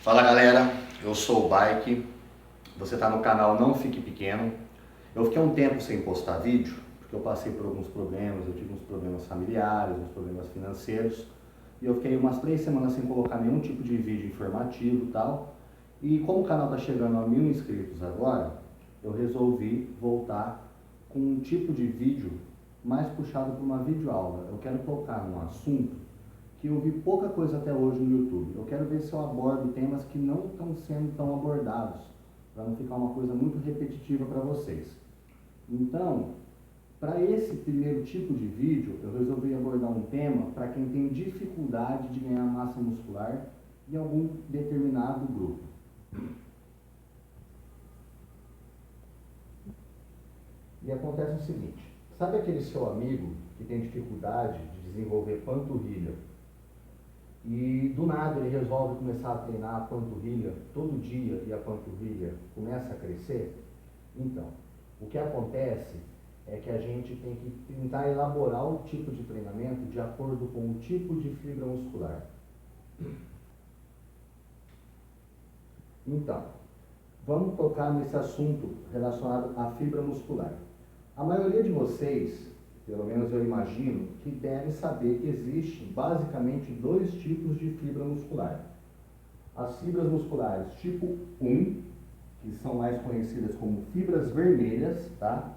Fala galera, eu sou o Bike, você está no canal Não Fique Pequeno. Eu fiquei um tempo sem postar vídeo, porque eu passei por alguns problemas, eu tive uns problemas familiares, uns problemas financeiros, e eu fiquei umas 3 semanas sem colocar nenhum tipo de vídeo informativo e tal. E como o canal está chegando a 1000 inscritos agora, eu resolvi voltar com um tipo de vídeo mais puxado para uma videoaula. Eu quero tocar num assunto que eu vi pouca coisa até hoje no YouTube. Eu quero ver se eu abordo temas que não estão sendo tão abordados, para não ficar uma coisa muito repetitiva para vocês. Então, para esse primeiro tipo de vídeo, eu resolvi abordar um tema para quem tem dificuldade de ganhar massa muscular em algum determinado grupo. E acontece o seguinte, sabe aquele seu amigo que tem dificuldade de desenvolver panturrilha e do nada ele resolve começar a treinar a panturrilha todo dia e a panturrilha começa a crescer? Então, o que acontece é que a gente tem que tentar elaborar o tipo de treinamento de acordo com o tipo de fibra muscular. Então, vamos tocar nesse assunto relacionado à fibra muscular. A maioria de vocês, pelo menos eu imagino, que devem saber que existem basicamente 2 tipos de fibra muscular. As fibras musculares tipo 1, que são mais conhecidas como fibras vermelhas, tá?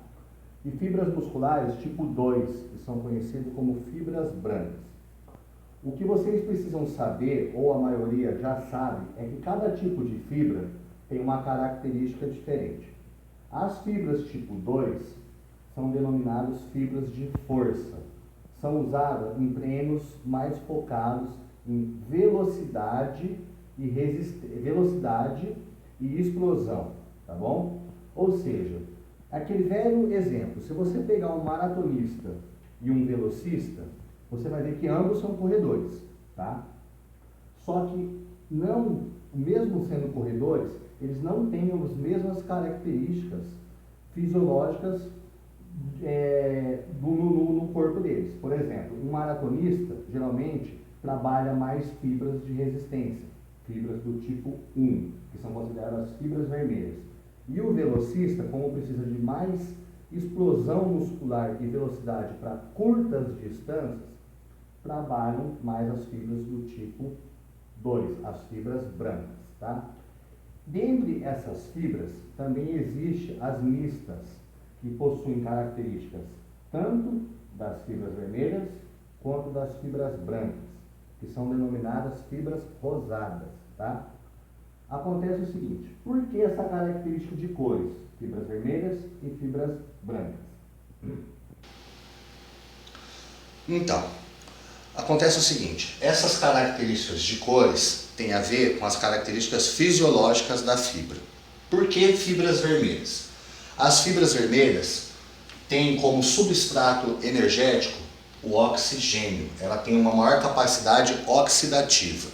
E fibras musculares tipo 2, que são conhecidas como fibras brancas. O que vocês precisam saber, ou a maioria já sabe, é que cada tipo de fibra tem uma característica diferente. As fibras tipo 2 são denominadas fibras de força. São usadas em treinos mais focados em velocidade e explosão, tá bom? Ou seja, aquele velho exemplo, se você pegar um maratonista e um velocista, você vai ver que ambos são corredores, tá? Só que não, mesmo sendo corredores, eles não têm as mesmas características fisiológicas no corpo deles. Por exemplo, um maratonista geralmente trabalha mais fibras de resistência, fibras do tipo 1, que são consideradas as fibras vermelhas. E o velocista, como precisa de mais explosão muscular e velocidade para curtas distâncias, trabalham mais as fibras do tipo 2, as fibras brancas, tá? Dentre essas fibras, também existem as mistas, que possuem características tanto das fibras vermelhas quanto das fibras brancas, que são denominadas fibras rosadas, tá? Acontece o seguinte, por que essa característica de cores, fibras vermelhas e fibras brancas? Então, acontece o seguinte, essas características de cores têm a ver com as características fisiológicas da fibra. Por que fibras vermelhas? As fibras vermelhas têm como substrato energético o oxigênio. Ela tem uma maior capacidade oxidativa.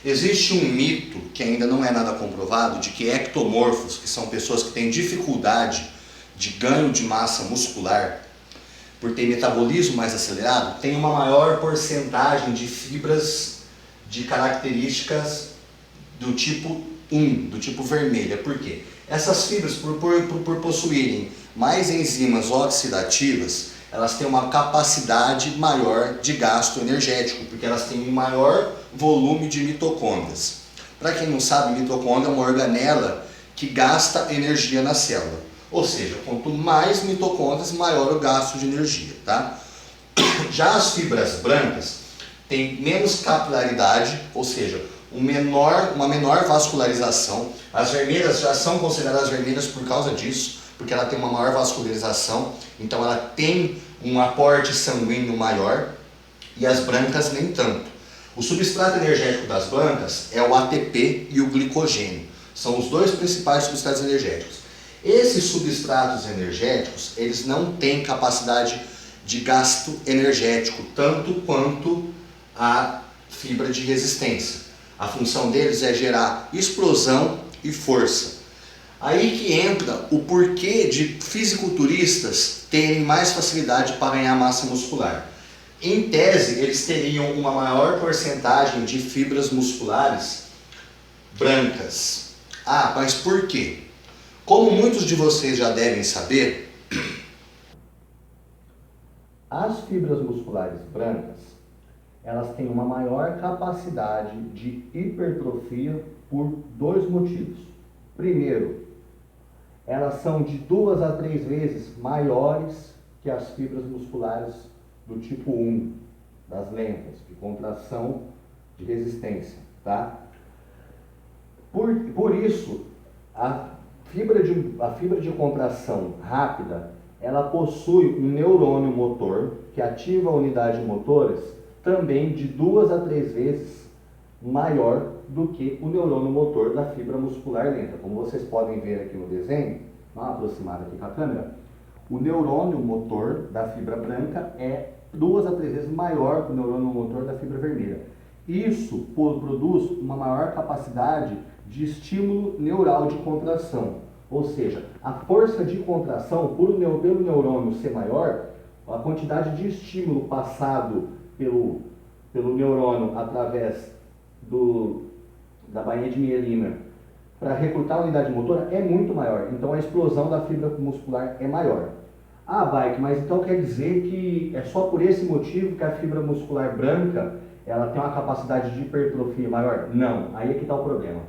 Existe um mito, que ainda não é nada comprovado, de que ectomorfos, que são pessoas que têm dificuldade de ganho de massa muscular, por ter metabolismo mais acelerado, tem uma maior porcentagem de fibras de características do tipo 1, do tipo vermelha. Por quê? Essas fibras, por possuírem mais enzimas oxidativas, elas têm uma capacidade maior de gasto energético, porque elas têm um maior volume de mitocôndrias. Para quem não sabe, mitocôndria é uma organela que gasta energia na célula. Ou seja, quanto mais mitocôndrias, maior o gasto de energia, tá? Já as fibras brancas têm menos capilaridade, ou seja, uma menor vascularização. As vermelhas já são consideradas vermelhas por causa disso, porque ela tem uma maior vascularização, então ela tem um aporte sanguíneo maior, e as brancas nem tanto. O substrato energético das brancas é o ATP e o glicogênio. São os 2 principais substratos energéticos. Esses substratos energéticos, eles não têm capacidade de gasto energético, tanto quanto a fibra de resistência. A função deles é gerar explosão e força. Aí que entra o porquê de fisiculturistas terem mais facilidade para ganhar massa muscular. Em tese, eles teriam uma maior porcentagem de fibras musculares brancas. Ah, mas por quê? Como muitos de vocês já devem saber, as fibras musculares brancas, elas têm uma maior capacidade de hipertrofia por dois motivos. Primeiro, elas são de 2 a 3 vezes maiores que as fibras musculares do tipo 1, das lentas, de contração de resistência, tá? Por isso, a fibra de contração rápida, ela possui um neurônio motor que ativa a unidade motoras também de 2 a 3 vezes maior do que o neurônio motor da fibra muscular lenta. Como vocês podem ver aqui no desenho, vamos aproximar aqui com a câmera, o neurônio motor da fibra branca é 2 a 3 vezes maior que o neurônio motor da fibra vermelha. Isso produz uma maior capacidade de estímulo neural de contração. Ou seja, a força de contração, pelo neurônio ser maior, a quantidade de estímulo passado pelo neurônio através da bainha de mielina para recrutar a unidade motora é muito maior. Então a explosão da fibra muscular é maior. Ah, Bike, mas então quer dizer que é só por esse motivo que a fibra muscular branca ela tem uma capacidade de hipertrofia maior? Não, aí é que está o problema.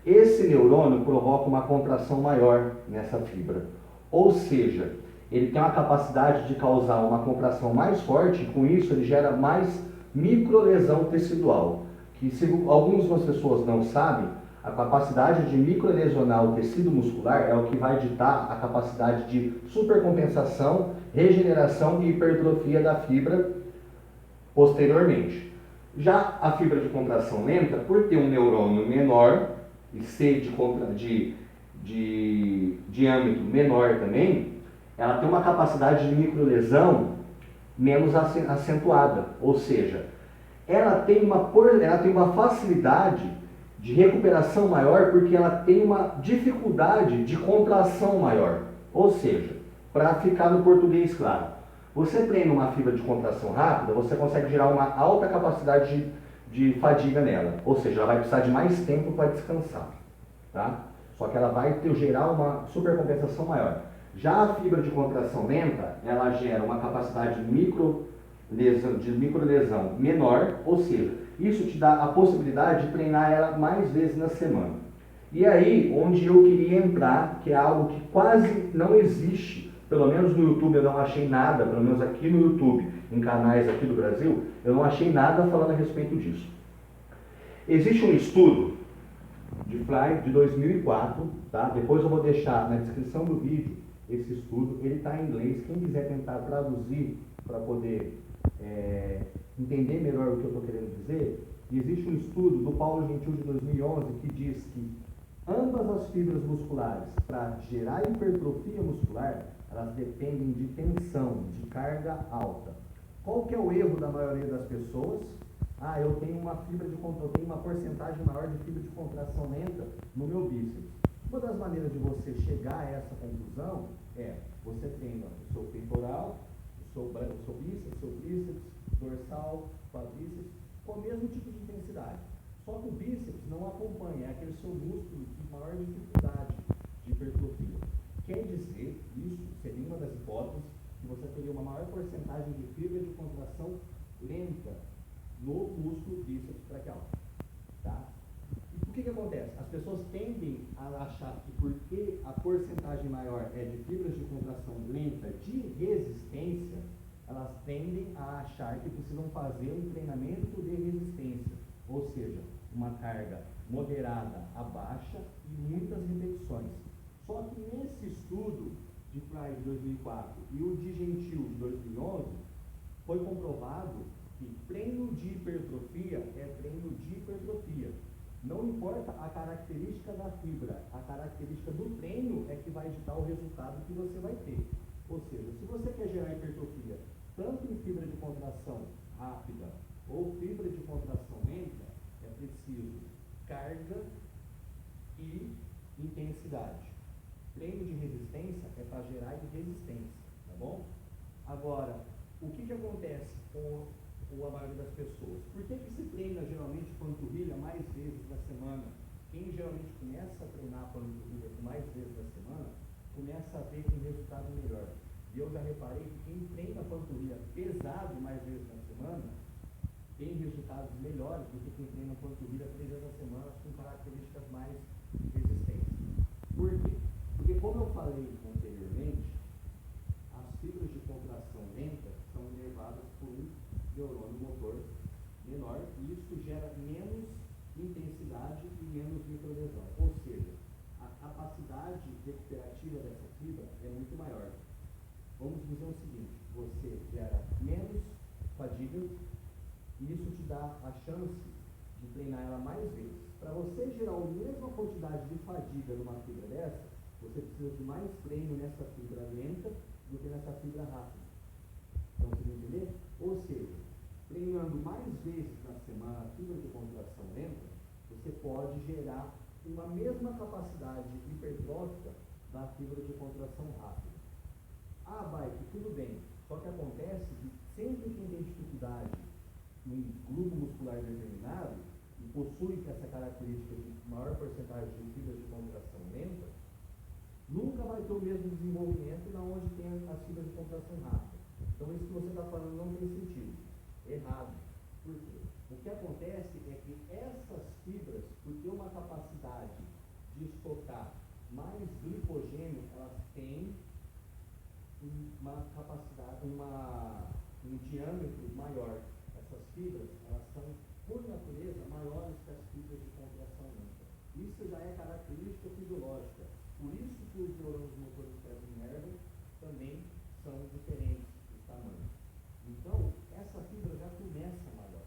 Esse neurônio provoca uma contração maior nessa fibra. Ou seja, ele tem uma capacidade de causar uma contração mais forte e com isso ele gera mais microlesão tecidual. Que se algumas pessoas não sabem, a capacidade de microlesionar o tecido muscular é o que vai ditar a capacidade de supercompensação, regeneração e hipertrofia da fibra posteriormente. Já a fibra de contração lenta, por ter um neurônio menor e ser de diâmetro menor também, ela tem uma capacidade de microlesão menos acentuada, ou seja, ela tem uma facilidade de recuperação maior porque ela tem uma dificuldade de contração maior. Ou seja, para ficar no português claro, você treina uma fibra de contração rápida, você consegue gerar uma alta capacidade de fadiga nela. Ou seja, ela vai precisar de mais tempo para descansar. Tá? Só que ela vai gerar uma supercompensação maior. Já a fibra de contração lenta, ela gera uma capacidade de microlesão menor, ou seja, isso te dá a possibilidade de treinar ela mais vezes na semana. E aí, onde eu queria entrar, que é algo que quase não existe, pelo menos no YouTube eu não achei nada, pelo menos aqui no YouTube, em canais aqui do Brasil, eu não achei nada falando a respeito disso. Existe um estudo de Fry de 2004, tá? Depois eu vou deixar na descrição do vídeo esse estudo, ele está em inglês, quem quiser tentar traduzir para poder entender melhor o que eu estou querendo dizer, existe um estudo do Paulo Gentil de 2011 que diz que ambas as fibras musculares, para gerar hipertrofia muscular, elas dependem de tensão, de carga alta. Qual que é o erro da maioria das pessoas? Ah, eu tenho uma porcentagem maior de fibra de contração lenta no meu bíceps. Uma das maneiras de você chegar a essa conclusão é você treina o seu peitoral, o seu bíceps, seu tríceps, dorsal, quadríceps, com o mesmo tipo de intensidade. Só que o bíceps não acompanha, é aquele seu músculo de maior dificuldade de hipertrofia. Quer dizer, isso seria uma das hipóteses, que você teria uma maior porcentagem de fibra de contração lenta no músculo bíceps braquial. Tá? E o que acontece? As pessoas tendem a achar que porque a porcentagem maior é de fibras de contração lenta de resistência, elas tendem a achar que precisam fazer um treinamento de resistência, ou seja, uma carga moderada a baixa e muitas repetições. Só que nesse estudo de Fry de 2004 e o de Gentil de 2011, foi comprovado que treino de hipertrofia é treino de hipertrofia. Não importa a característica da fibra, a característica do treino é que vai ditar o resultado que você vai ter. Ou seja, se você quer gerar hipertrofia tanto em fibra de contração rápida ou fibra de contração lenta, é preciso carga e intensidade. Treino de resistência é para gerar resistência, tá bom? Agora, o que acontece com a maioria das pessoas? Por que se treina geralmente panturrilha mais vezes na semana? Quem começa a treinar a panturrilha mais vezes na semana, começa a ver um resultado melhor. E eu já reparei que quem treina a panturrilha pesado mais vezes na semana tem resultados melhores do que quem treina a panturrilha 3 vezes na semana com características mais resistentes. Por quê? Porque como eu falei anteriormente, as fibras de contração lenta são inervadas por um neurônio motor menor e isso gera menos intensidade e menos microlesão. Ou seja, a capacidade recuperativa dessa fibra é muito maior. Vamos dizer o seguinte, você gera menos fadiga e isso te dá a chance de treinar ela mais vezes. Para você gerar a mesma quantidade de fadiga numa fibra dessa, você precisa de mais treino nessa fibra lenta do que nessa fibra rápida. Então, você entender? Ou seja, treinando mais vezes na semana a fibra de contração lenta, você pode gerar uma mesma capacidade hipertrófica da fibra de contração rápida. Ah, bike, tudo bem. Só que acontece que sempre que tem dificuldade em grupo muscular determinado e possui essa característica de maior porcentagem de fibra de contração lenta, nunca vai ter o mesmo desenvolvimento na onde tem as fibras de contração rápida. Então isso que você está falando não tem sentido. Errado. Por quê? O que acontece é que essas fibras, por ter uma capacidade de estocar mais glicogênio, elas têm uma capacidade, um diâmetro maior. Essas fibras, elas são, por natureza, maiores que as fibras de contração lenta. Isso já é característica fisiológica. Por isso que os neurônios motores que as inervam também são diferentes de tamanho. Então, essa fibra já começa maior,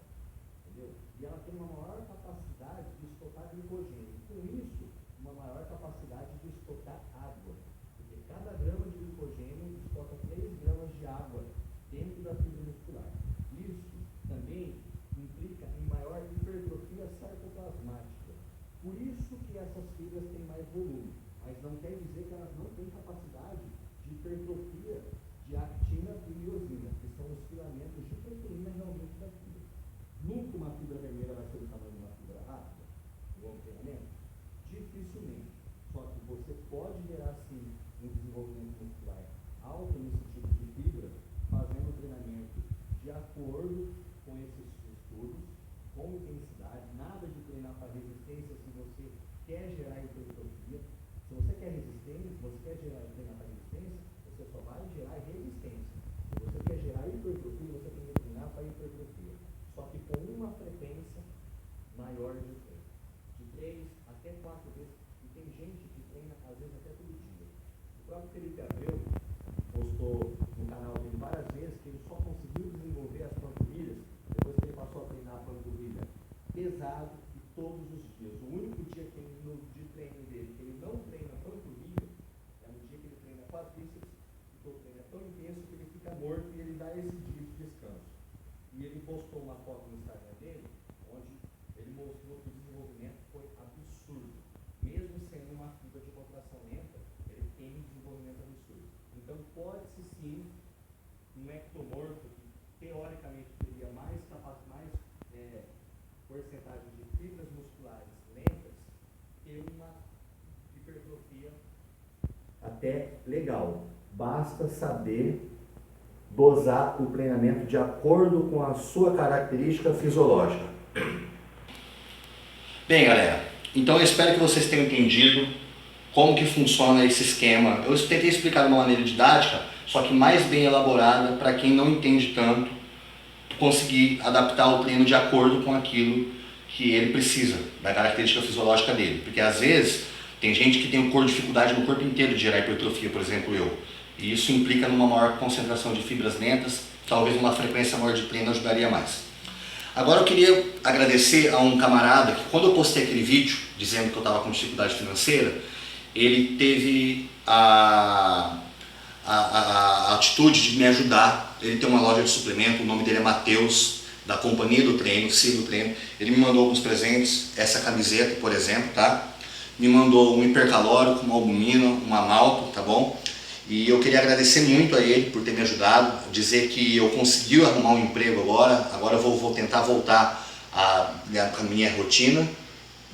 entendeu? E ela tem uma maior capacidade de estocar glicogênio. Com isso, uma maior capacidade de estocar água. Porque cada grama de glicogênio estoca 3 gramas de água dentro da fibra muscular. Isso também implica em maior hipertrofia sarcoplasmática. Por isso que essas fibras têm mais volume. Mas não quer dizer que elas não têm capacidade de hipertrofia de actina e miosina, que são os filamentos de proteína realmente da fibra. Nunca uma fibra vermelha vai ser do tamanho de uma fibra rápida, no longo treinamento? Dificilmente. Só que você pode gerar sim um desenvolvimento muscular alto nesse tipo de fibra, fazendo o treinamento de acordo com esses estudos, com intensidade, nada de treinar para resistência se você quer gerar hipertrofia. Se você quer resistência, você quer treinar para resistência, você só vai gerar resistência. Se você quer gerar hipertrofia, você tem que treinar para hipertrofia. Só que com uma frequência maior de treino. De 3 até 4 vezes. E tem gente que treina, às vezes, até todo dia. O próprio Felipe Abreu postou no canal dele várias vezes que ele só conseguiu desenvolver as panturrilhas depois que ele passou a treinar a panturrilha pesado e todos os dias. O único dia que ele, no de treino dele, que ele não treina panturrilha, é no dia que ele treina quadríceps, e o treino é tão intenso que ele fica morto e ele dá esse dia de descanso. E ele postou uma foto no Instagram dele, onde ele mostrou que o desenvolvimento foi absurdo. Mesmo sendo uma fibra de contração lenta, ele tem um desenvolvimento absurdo. Então pode-se sim, um ectomorfo que teoricamente teria mais porcentagem de fibras musculares lentas, ter uma hipertrofia até legal. Basta saber dosar o treinamento de acordo com a sua característica fisiológica. Bem, galera, então eu espero que vocês tenham entendido como que funciona esse esquema. Eu tentei explicar de uma maneira didática, só que mais bem elaborada para quem não entende tanto, conseguir adaptar o treino de acordo com aquilo que ele precisa, da característica fisiológica dele. Porque às vezes tem gente que tem dificuldade no corpo inteiro de gerar hipertrofia, por exemplo eu. E isso implica numa maior concentração de fibras lentas, talvez uma frequência maior de treino ajudaria mais. Agora eu queria agradecer a um camarada que quando eu postei aquele vídeo dizendo que eu estava com dificuldade financeira, ele teve a atitude de me ajudar. Ele tem uma loja de suplemento, o nome dele é Matheus, da Companhia do Treino, siga o treino. Ele me mandou alguns presentes, essa camiseta, por exemplo, tá? Me mandou um hipercalórico, uma albumina, uma malto, tá bom? E eu queria agradecer muito a ele por ter me ajudado, dizer que eu consegui arrumar um emprego agora eu vou tentar voltar à minha rotina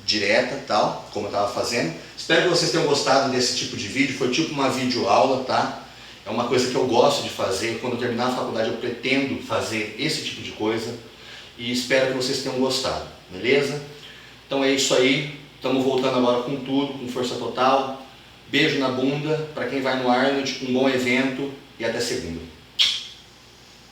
direta, tal, como eu estava fazendo. Espero que vocês tenham gostado desse tipo de vídeo, foi tipo uma videoaula, tá? É uma coisa que eu gosto de fazer, quando eu terminar a faculdade eu pretendo fazer esse tipo de coisa e espero que vocês tenham gostado, beleza? Então é isso aí, estamos voltando agora com tudo, com força total. Beijo na bunda, para quem vai no Arnold, um bom evento e até segunda.